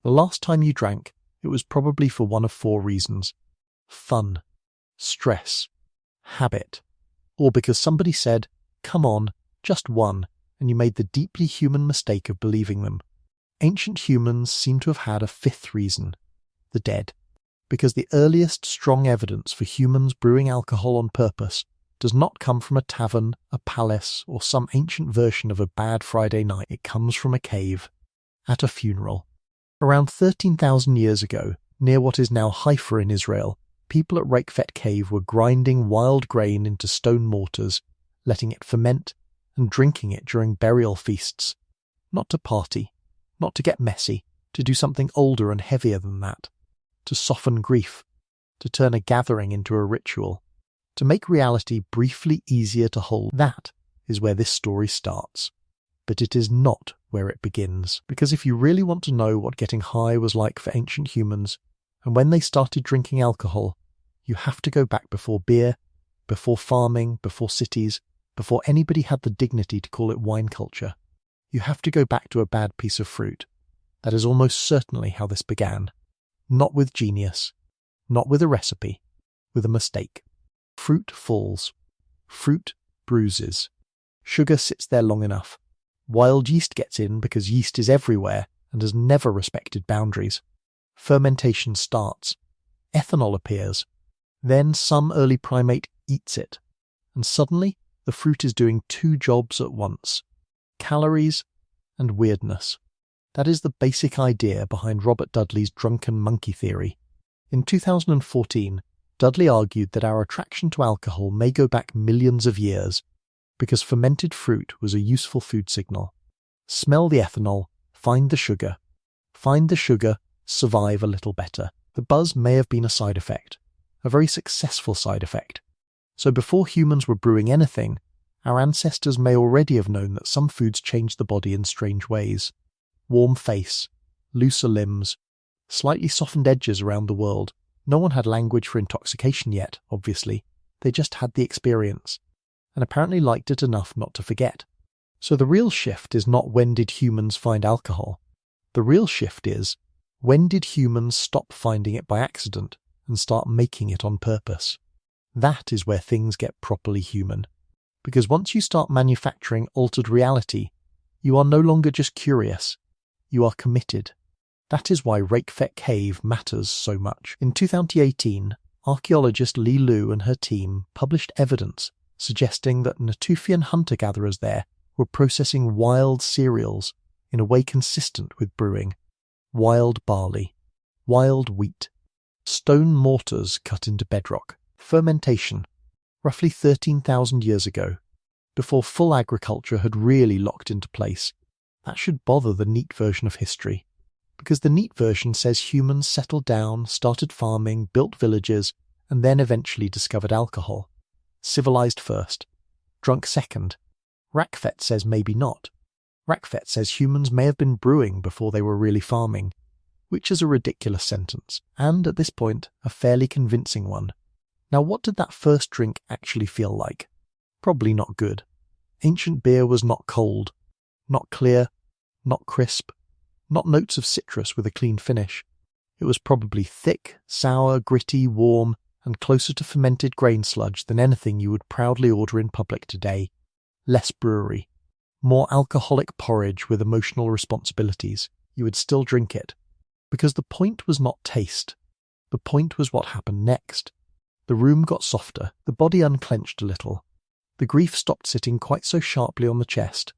The last time you drank, it was probably for one of four reasons: fun, stress, habit, or because somebody said, "Come on, just one," and you made the deeply human mistake of believing them. Ancient humans seem to have had a fifth reason: the dead. Because the earliest strong evidence for humans brewing alcohol on purpose does not come from a tavern, a palace, or some ancient version of a bad Friday night. It comes from a cave, at a funeral. Around 13,000 years ago, near what is now Haifa in Israel, people at Reikvet Cave were grinding wild grain into stone mortars, letting it ferment, and drinking it during burial feasts. Not to party, not to get messy, to do something older and heavier than that. To soften grief, to turn a gathering into a ritual, to make reality briefly easier to hold. That is where this story starts. But it is not where it begins. Because if you really want to know what getting high was like for ancient humans, and when they started drinking alcohol, you have to go back before beer, before farming, before cities, before anybody had the dignity to call it wine culture. You have to go back to a bad piece of fruit. That is almost certainly how this began. Not with genius, not with a recipe, with a mistake. Fruit falls. Fruit bruises. Sugar sits there long enough. Wild yeast gets in because yeast is everywhere and has never respected boundaries. Fermentation starts. Ethanol appears. Then some early primate eats it. And suddenly the fruit is doing two jobs at once: calories and weirdness. That is the basic idea behind Robert Dudley's drunken monkey theory. In 2014, Dudley argued that our attraction to alcohol may go back millions of years, because fermented fruit was a useful food signal. Smell the ethanol, find the sugar. Find the sugar, survive a little better. The buzz may have been a side effect, a very successful side effect. So before humans were brewing anything, our ancestors may already have known that some foods change the body in strange ways. Warm face, looser limbs, slightly softened edges around the world. No one had language for intoxication yet, obviously. They just had the experience, and apparently liked it enough not to forget. So the real shift is not when did humans find alcohol. The real shift is, when did humans stop finding it by accident and start making it on purpose? That is where things get properly human. Because once you start manufacturing altered reality, you are no longer just curious. You are committed. That is why Reikvet Cave matters so much. In 2018, archaeologist Li Lu and her team published evidence suggesting that Natufian hunter-gatherers there were processing wild cereals in a way consistent with brewing. Wild barley, wild wheat, stone mortars cut into bedrock, fermentation, roughly 13,000 years ago, before full agriculture had really locked into place. That should bother the neat version of history, because the neat version says humans settled down, started farming, built villages, and then eventually discovered alcohol. Civilized first, drunk second. Reikvet says maybe not. Reikvet says humans may have been brewing before they were really farming, which is a ridiculous sentence, and at this point, a fairly convincing one. Now, what did that first drink actually feel like? Probably not good. Ancient beer was not cold, not clear, not crisp, not notes of citrus with a clean finish. It was probably thick, sour, gritty, warm, and closer to fermented grain sludge than anything you would proudly order in public today. Less brewery. More alcoholic porridge with emotional responsibilities. You would still drink it. Because the point was not taste. The point was what happened next. The room got softer, the body unclenched a little. The grief stopped sitting quite so sharply on the chest.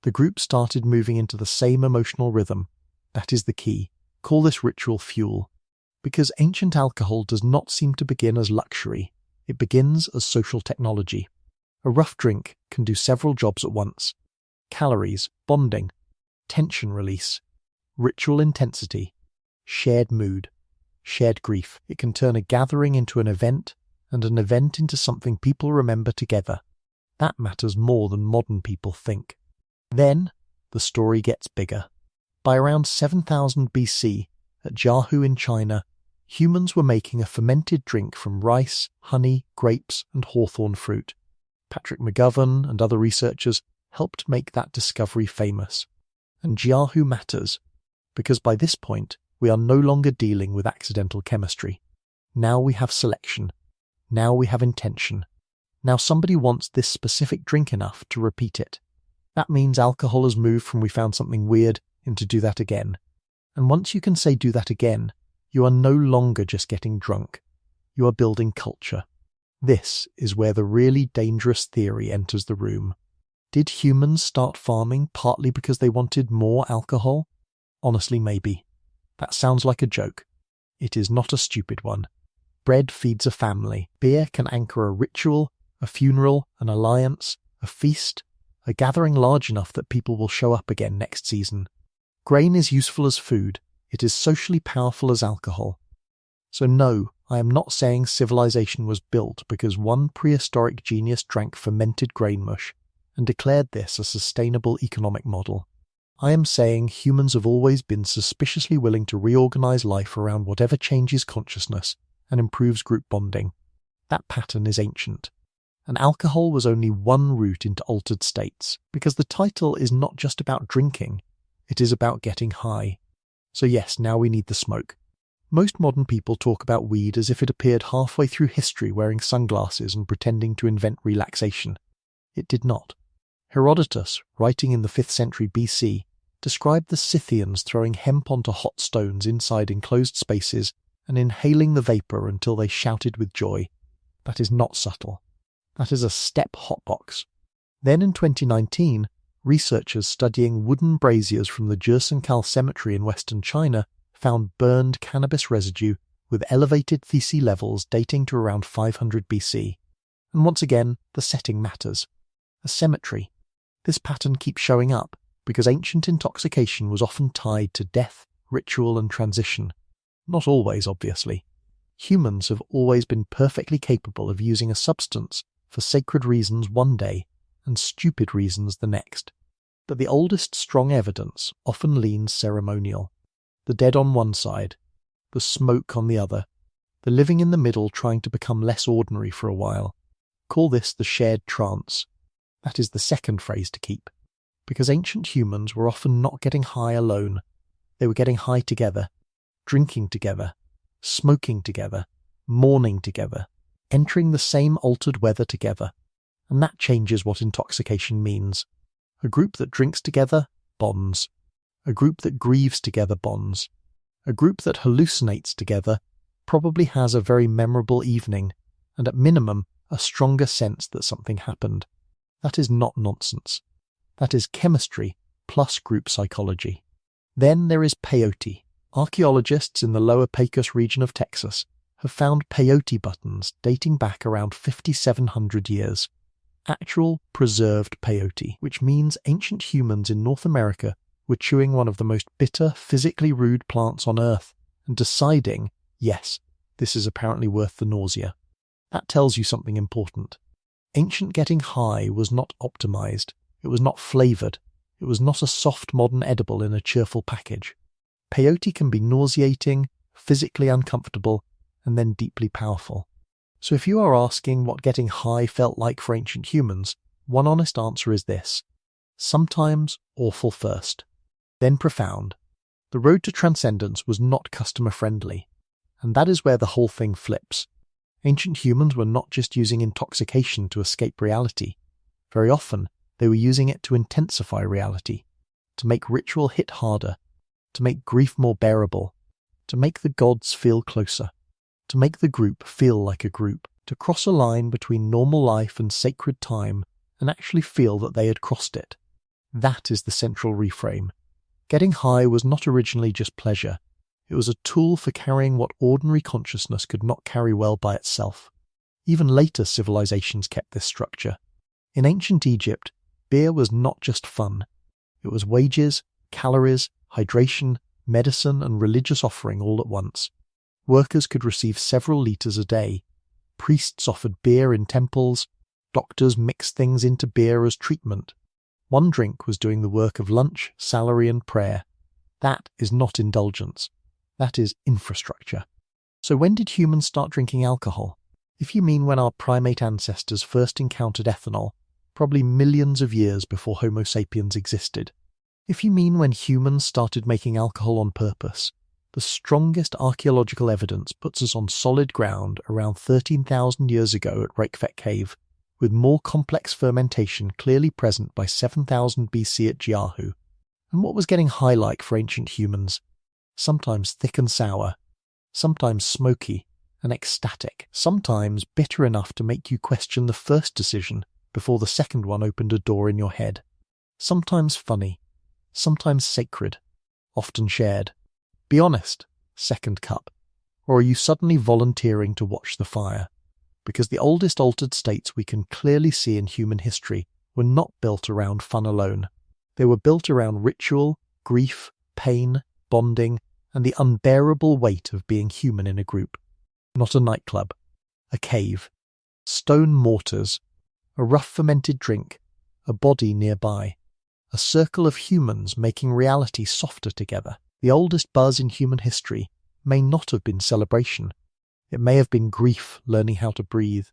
The group started moving into the same emotional rhythm. That is the key. Call this ritual fuel. Because ancient alcohol does not seem to begin as luxury. It begins as social technology. A rough drink can do several jobs at once. Calories, bonding, tension release, ritual intensity, shared mood, shared grief. It can turn a gathering into an event, and an event into something people remember together. That matters more than modern people think. Then, the story gets bigger. By around 7000 BC, at Jiahu in China, humans were making a fermented drink from rice, honey, grapes, and hawthorn fruit. Patrick McGovern and other researchers helped make that discovery famous. And Jiahu matters, because by this point, We are no longer dealing with accidental chemistry. Now we have selection. Now we have intention. Now somebody wants this specific drink enough to repeat it. That means alcohol has moved from we found something weird into do that again. And once you can say do that again, you are no longer just getting drunk. You are building culture. This is where the really dangerous theory enters the room. Did humans start farming partly because they wanted more alcohol? Honestly, maybe. That sounds like a joke. It is not a stupid one. Bread feeds a family. Beer can anchor a ritual, a funeral, an alliance, a feast, a gathering large enough that people will show up again next season. Grain is useful as food. It is socially powerful as alcohol. So no, I am not saying civilization was built because one prehistoric genius drank fermented grain mush and declared this a sustainable economic model. I am saying humans have always been suspiciously willing to reorganize life around whatever changes consciousness and improves group bonding. That pattern is ancient. And alcohol was only one route into altered states, because the title is not just about drinking, it is about getting high. So yes, now we need the smoke. Most modern people talk about weed as if it appeared halfway through history wearing sunglasses and pretending to invent relaxation. It did not. Herodotus, writing in the 5th century BC, described the Scythians throwing hemp onto hot stones inside enclosed spaces and inhaling the vapour until they shouted with joy. That is not subtle. That is a step hotbox. Then in 2019, researchers studying wooden braziers from the Jersenkal cemetery in western China found burned cannabis residue with elevated Thc levels dating to around 500 BC. And once again, the setting matters. A cemetery. This pattern keeps showing up because ancient intoxication was often tied to death, ritual and transition. Not always, obviously. Humans have always been perfectly capable of using a substance for sacred reasons one day and stupid reasons the next. But the oldest strong evidence often leans ceremonial. The dead on one side, the smoke on the other, the living in the middle trying to become less ordinary for a while. Call this the shared trance. That is the second phrase to keep, because ancient humans were often not getting high alone. They were getting high together, drinking together, smoking together, mourning together, entering the same altered weather together. And that changes what intoxication means. A group that drinks together bonds. A group that grieves together bonds. A group that hallucinates together probably has a very memorable evening, and at minimum a stronger sense that something happened. That is not nonsense. That is chemistry plus group psychology. Then there is peyote. Archaeologists in the lower Pecos region of Texas have found peyote buttons dating back around 5,700 years. Actual preserved peyote, which means ancient humans in North America were chewing one of the most bitter, physically rude plants on Earth and deciding, yes, this is apparently worth the nausea. That tells you something important. Ancient getting high was not optimized. It was not flavored. It was not a soft modern edible in a cheerful package. Peyote can be nauseating, physically uncomfortable, and then deeply powerful. So if you are asking what getting high felt like for ancient humans, one honest answer is this. Sometimes awful first, then profound. The road to transcendence was not customer-friendly, and that is where the whole thing flips. Ancient humans were not just using intoxication to escape reality. Very often, they were using it to intensify reality, to make ritual hit harder, to make grief more bearable, to make the gods feel closer, to make the group feel like a group, to cross a line between normal life and sacred time and actually feel that they had crossed it. That is the central reframe. Getting high was not originally just pleasure. It was a tool for carrying what ordinary consciousness could not carry well by itself. Even later civilizations kept this structure. In ancient Egypt, beer was not just fun. It was wages, calories, hydration, medicine, and religious offering all at once. Workers could receive several litres a day. Priests offered beer in temples. Doctors mixed things into beer as treatment. One drink was doing the work of lunch, salary, and prayer. That is not indulgence. That is infrastructure. So when did humans start drinking alcohol? If you mean when our primate ancestors first encountered ethanol, probably millions of years before Homo sapiens existed. If you mean when humans started making alcohol on purpose, The strongest archaeological evidence puts us on solid ground around 13,000 years ago at Reykjavik Cave, with more complex fermentation clearly present by 7000 BC at Jiahu. And what was getting high like for ancient humans? Sometimes thick and sour, sometimes smoky and ecstatic, sometimes bitter enough to make you question the first decision before the second one opened a door in your head. Sometimes funny, sometimes sacred, often shared. Be honest, second cup. Or are you suddenly volunteering to watch the fire? Because the oldest altered states we can clearly see in human history were not built around fun alone. They were built around ritual, grief, pain, bonding, and the unbearable weight of being human in a group. Not a nightclub, a cave, stone mortars, a rough fermented drink, a body nearby, a circle of humans making reality softer together. The oldest buzz in human history may not have been celebration. It may have been grief learning how to breathe.